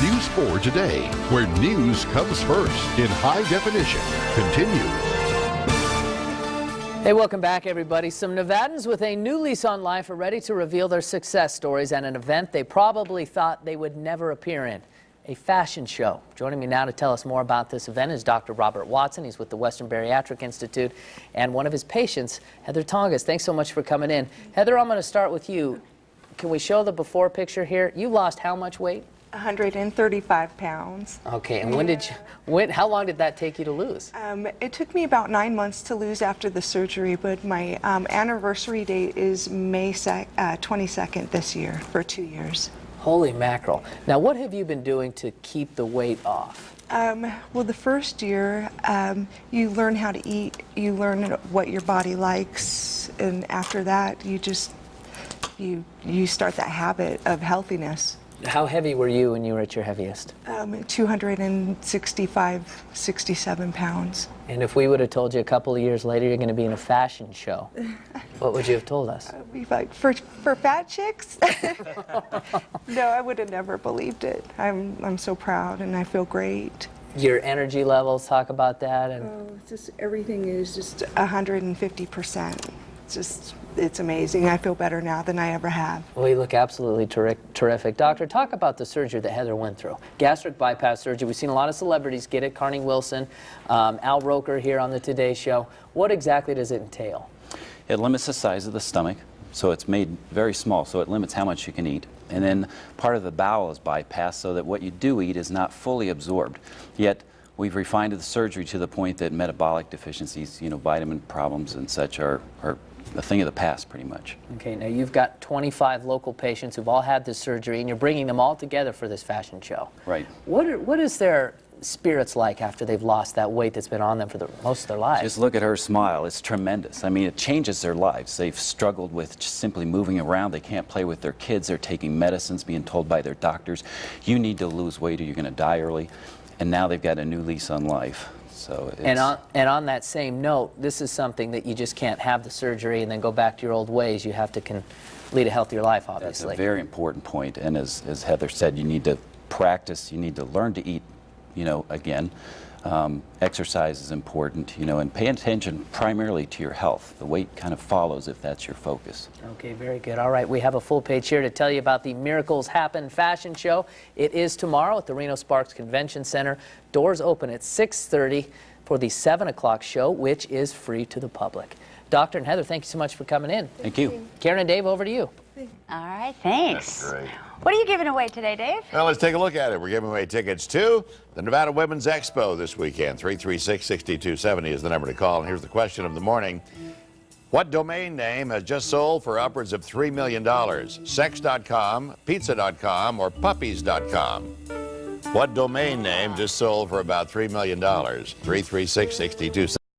News 4 Today, where news comes first in high definition, continues. Hey, welcome back, everybody. Some Nevadans with a new lease on life are ready to reveal their success stories at an event they probably thought they would never appear in, a fashion show. Joining me now to tell us more about this event is Dr. Robert Watson. He's with the Western Bariatric Institute, and one of his patients, Heather Tongas. Thanks so much for coming in. Heather, I'm going to start with you. Can we show the before picture here? You lost how much weight? 135 pounds. Okay, and how long did that take you to lose? It took me about 9 months to lose after the surgery, but my anniversary date is May 22nd this year, for 2 years. Holy mackerel. Now, what have you been doing to keep the weight off? Well, the first year, you learn how to eat, you learn what your body likes, and after that, you start that habit of healthiness. How heavy were you when you were at your heaviest? 265, 67 pounds. And if we would have told you a couple of years later you're going to be in a fashion show, what would you have told us? I'd be like, for fat chicks? No, I would have never believed it. I'm so proud and I feel great. Your energy levels, talk about that. And Just everything is just 150%. It's amazing. I feel better now than I ever have. Well, you look absolutely terrific. Doctor, talk about the surgery that Heather went through. Gastric bypass surgery. We've seen a lot of celebrities get it. Carney Wilson, Al Roker here on the Today Show. What exactly does it entail? It limits the size of the stomach, so it's made very small, so it limits how much you can eat. And then part of the bowel is bypassed so that what you do eat is not fully absorbed. Yet we've refined the surgery to the point that metabolic deficiencies, vitamin problems and such are a thing of the past, pretty much. Okay, now you've got 25 local patients who've all had this surgery, and you're bringing them all together for this fashion show. Right. What is their spirits like after they've lost that weight that's been on them for most of their lives? Just look at her smile. It's tremendous. I mean, it changes their lives. They've struggled with just simply moving around. They can't play with their kids. They're taking medicines, being told by their doctors, you need to lose weight or you're going to die early. And now they've got a new lease on life. So and on that same note, this is something that you just can't have the surgery and then go back to your old ways. You have to lead a healthier life, obviously. That's a very important point. And as Heather said, you need to practice, you need to learn to eat, again. Exercise is important, and pay attention primarily to your health. The weight kind of follows if that's your focus. Okay, very good. All right, we have a full page here to tell you about the Miracles Happen fashion show. It is tomorrow at the Reno Sparks Convention Center. Doors open at 6:30 for the 7 o'clock show, which is free to the public. Doctor and Heather, thank you so much for coming in. Thank you. Karen and Dave, over to you. All right, thanks. That's great. What are you giving away today, Dave? Well, let's take a look at it. We're giving away tickets to the Nevada Women's Expo this weekend. 336-6270 is the number to call. And here's the question of the morning. What domain name has just sold for upwards of $3 million? Sex.com, pizza.com, or puppies.com? What domain name just sold for about $3 million? 336-6270.